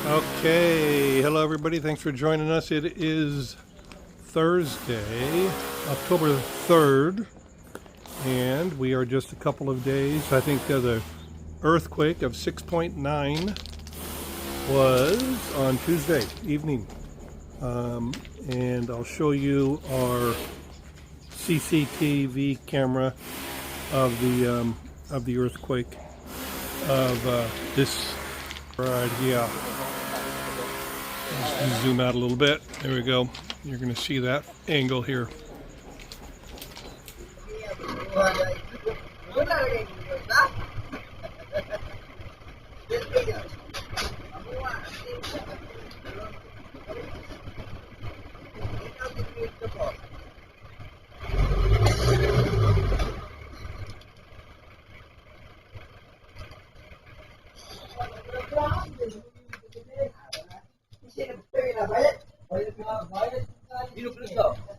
Okay, hello everybody. Thanks for joining us. It is Thursday, October 3rd, and we are just a couple of days. I think the earthquake of 6.9 was on Tuesday evening, and I'll show you our CCTV camera of the earthquake of this right here. Just zoom out a little bit. There we go. You're going to see that angle here.